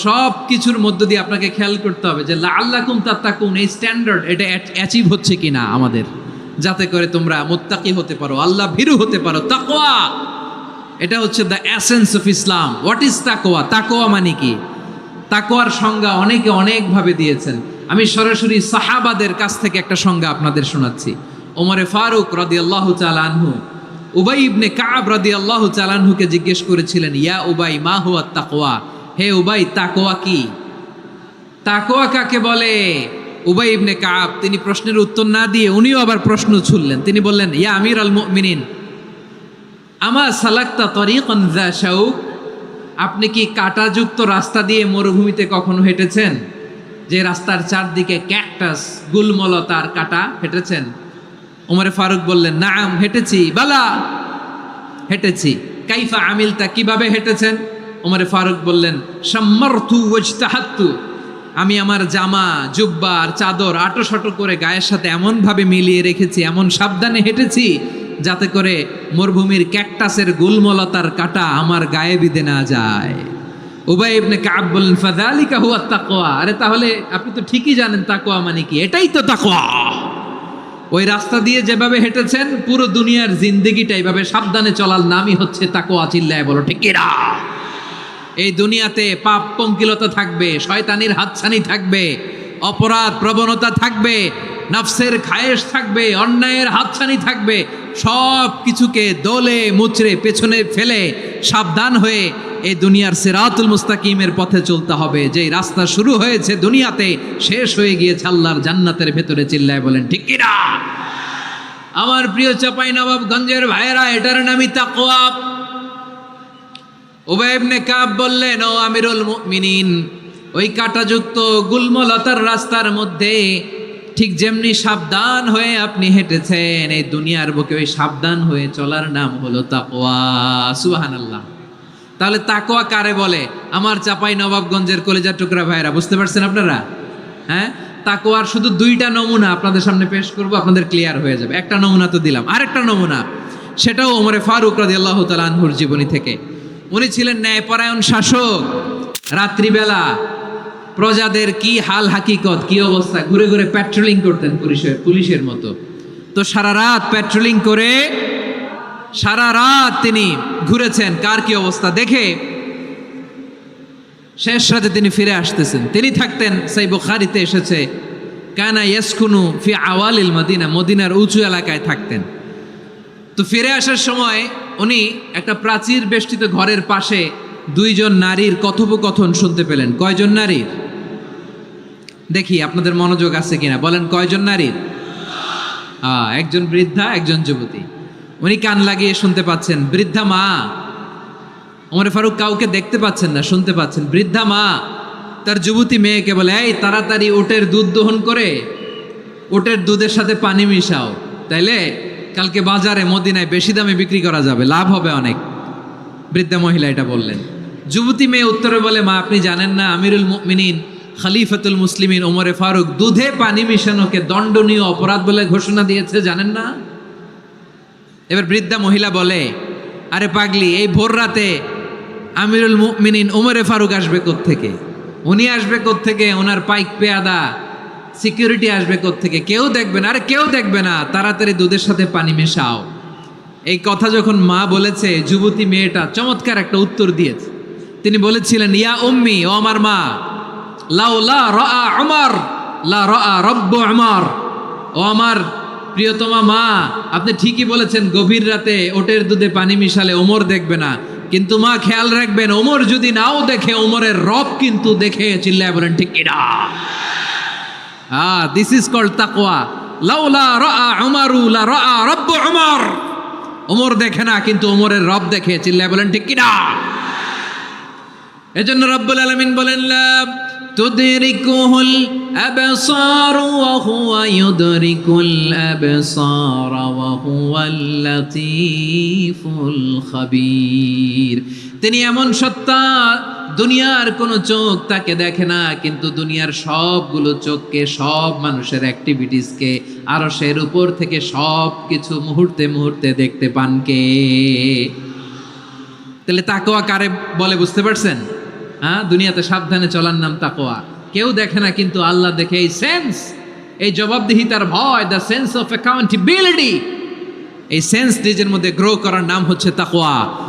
সব কিছুর মধ্য দিয়ে আপনাকে খেয়াল করতে হবে যে লাআল্লাকুম তাত্তাকুন, এই স্ট্যান্ডার্ড এটা অ্যাচিভ হচ্ছে কিনা আমাদের, যাতে করে তোমরা মুত্তাকি হতে পারো, আল্লাহ ভীরু হতে পারো। তাকওয়া, এটা হচ্ছে the essence of Islam. What is তাকওয়া? তাকওয়া মানে কি? তাকওয়ার সংজ্ঞা অনেকে অনেকভাবে দিয়েছেন। আমি সরাসরি সাহাবাদের কাছ থেকে একটা সংজ্ঞা আপনাদের শোনাচ্ছি। ওমরে ফারুক রাদিয়াল্লাহু তাআলা আনহু উবাই ইবনে কাব রাদিয়াল্লাহু তাআলা আনহুকে জিজ্ঞেস করেছিলেন, ইয়া উবাই মা হুয়া তাকওয়া, হে উবাই তাকওয়া কি? তাকওয়া কাকে বলে? উবাই ইবনে কাব তিনি প্রশ্নের উত্তর না দিয়ে উনিও আবার প্রশ্ন ছুড়লেন। তিনি বললেন, ইয়া আমিরাল মুমিনিন আমা সালাকতা তরিকান যা শাউক, আপনি কি কাঁটাযুক্ত রাস্তা দিয়ে মরুভূমিতে কখনো হেঁটেছেন? যে রাস্তার চারদিকে ক্যাকটাস, গুলমলতার কাঁটা, হেঁটেছেন? ওমরে ফারুক বললেন, নাম হেঁটেছি, বালা হেঁটেছি। কাইফা আমিলতা, কিভাবে হেঁটেছেন? ওমরে ফারুক বললেন, শাম্মারতু ওয়াজতাহাত্তু, আমি আমার জামা, জুব্বা আর চাদর আটোসাটো করে গায়ের সাথে এমনভাবে মিলিয়ে রেখেছি, এমন সাবধানে হেঁটেছি যাতে করে মরুভূমির ক্যাকটাসের গুলমলতার কাঁটা আমার গায়ে বিঁধে না যায়। উবাই ইবনে কাব বললেন, ফাযালিকা হুয়া তাকওয়া, আরে তাহলে আপনি তো ঠিকই জানেন তাকওয়া মানে কি, এটাই তো তাকওয়া। ওই রাস্তা দিয়ে যেভাবে হেঁটেছেন, পুরো দুনিয়ার জিন্দেগিটা এইভাবে সাবধানে চলার নামই হচ্ছে তাকওয়া। চিল্লায় বলো ঠিক কিনা? এই দুনিয়াতে পাপ পঙ্কিলতা থাকবে, শয়তানির হাতছানি থাকবে, অপরাধ প্রবণতা থাকবে, নফসের খায়েশ থাকবে, অন্যায়ের হাতছানি থাকবে। সব কিছুকে দোলে মুচড়ে পেছনে ফেলে সাবধান হয়ে এই দুনিয়ার সিরাতুল মুস্তাকিমের পথে চলতে হবে। যেই রাস্তা শুরু হয়েছে দুনিয়াতে, শেষ হয়ে গিয়েছে আল্লাহর জান্নাতের ভেতরে। চিল্লায় বলেন ঠিক কিনা? আমার প্রিয় চাঁপাইনবাবগঞ্জের ভাইয়েরা, এটার নামই তাকওয়া। উবাই ইবনে কাব বললেন, ও আমিরুল মুমিনিন, ওই কাঁটাযুক্ত গুলমলতার রাস্তার মধ্যে ঠিক যেমনি সাবধান হয়ে আপনি হেঁটেছেন, এই দুনিয়ার বুকে ওই সাবধান হয়ে চলার নাম হলো তাকওয়া। সুবহানাল্লাহ। তাহলে তাকওয়া কারে বলে? আমার চাঁপাইনবাবগঞ্জের কলেজার টুকরা ভাইয়েরা, বুঝতে পারছেন আপনারা? হ্যাঁ, তাকওয়ার শুধু দুইটা নমুনা আপনাদের সামনে পেশ করব, আপনাদের ক্লিয়ার হয়ে যাবে। একটা নমুনা তো দিলাম, আরেকটা নমুনা, সেটাও ওমরে ফারুক রাদিয়াল্লাহু তাআলা আনহুর জীবনী থেকে। উনি ছিলেন ন্যায়পরায়ণ শাসক। রাত্রিবেলা প্রজাদের কি হাল হাকিকত, কি অবস্থা, ঘুরে ঘুরে প্যাট্রোলিং করতেন পুলিশের মতো। তো সারা রাত প্যাট্রোলিং করে সারা রাত তিনি ঘুরেছেন কার কি অবস্থা দেখে। শেষ রাতে তিনি ফিরে আসতেছেন। তিনি থাকতেন, সেই বুখারীতে এসেছে, কানা ইয়াসকুনু ফি আওয়ালিল মদিনা, মদিনার উঁচু এলাকায় থাকতেন। তো ফিরে আসার সময় উনি একটা প্রাচীর বেষ্টিত ঘরের পাশে দুইজন নারীর কথোপকথন শুনতে পেলেন। কয়জন নারীর? দেখি আপনাদের মনোযোগ আছে কিনা, বলেন কয়জন নারীর? একজন বৃদ্ধা, একজন যুবতী। উনি কান লাগিয়ে শুনতে পাচ্ছেন। বৃদ্ধা মা, ওমরে ফারুক কাউকে দেখতে পাচ্ছেন না, শুনতে পাচ্ছেন। বৃদ্ধা মা তার যুবতী মেয়েকে বলে, এই তাড়াতাড়ি উটের দুধ দহন করে উটের দুধের সাথে পানি মিশাও, তাইলে কালকে বাজারে মদিনায় বেশি দামে বিক্রি করা যাবে, লাভ হবে অনেক। বৃদ্ধা মহিলা এটা বললেন। যুবতী মেয়ে উত্তরে বলে, মা আপনি জানেন না আমিরুল মুমিনিন খলিফাতুল মুসলিমিন ওমরে ফারুক দুধে পানি মিশানোকে দণ্ডনীয় অপরাধ বলে ঘোষণা দিয়েছে, জানেন না? এবার বৃদ্ধা মহিলা বলে, আরে পাগলি, এই ভোর রাতে আমিরুল মুমিনিন ওমরে ফারুক আসবে কোত্থেকে? উনি আসবে কোত্থেকে? ওনার পাইক পেয়াদা সিকিউরিটি আসবে কোত্থেকে? কেউ দেখবে না। আরে কেউ দেখবে না, তাড়াতাড়ি দুধের সাথে পানি মেশাও। এই কথা যখন মা বলেছে, যুবতী মেয়েটা চমৎকার একটা উত্তর দিয়েছে। তিনি বলেছিলেন, ইয়া উম্মি, ও আমার মা, লাউলা রাআ উমর লা রাআ রব্বু উমর, ও আমার প্রিয়তমা মা, আপনি ঠিকই বলেছেন, গভীর রাতে ওটের দুধে পানি মিশালে ওমর দেখবে না, কিন্তু মা খেয়াল রাখবেন, ওমর যদি নাও দেখে, ওমরের রব কিন্তু দেখে। চিল্লায় বলেন ঠিক কিনা? দিস ইজ কল্ড তাকওয়া। লাউলা রাআ উমরু লা রাআ রব্বু উমর, ওমর দেখে না কিন্তু ওমরের রব দেখে। চিল্লায় বলেন ঠিক কিনা? এজন্য রব্বুল আলামিন বলেন, লা তুদরিকুহুল আবসার ওয়া হুয়া ইউদরিকুল আবসার ওয়া হুয়াল লাতীফুল খাবীর। তিনি এমন সত্তা, দুনিয়ার কোনো চোখ তাকে দেখে না, কিন্তু দুনিয়ার সবগুলো চোখকে, সব মানুষের অ্যাক্টিভিটিসকে আরশের উপর থেকে সব কিছু মুহূর্তে মুহূর্তে দেখতে পান কে? তাহলে তাকওয়া কারে বলে বুঝতে পারছেন? হ্যাঁ, দুনিয়াতে সাবধানে চলার নাম তাকওয়া। কেউ দেখে না, কিন্তু আল্লাহ দেখে। এই সেন্স, এই জবাবদিহিতার ভয়, দ্য সেন্স অফ অ্যাকাউন্টেবিলিটি, এই সেন্স নিজের মধ্যে গ্রো করার নাম হচ্ছে তাকওয়া।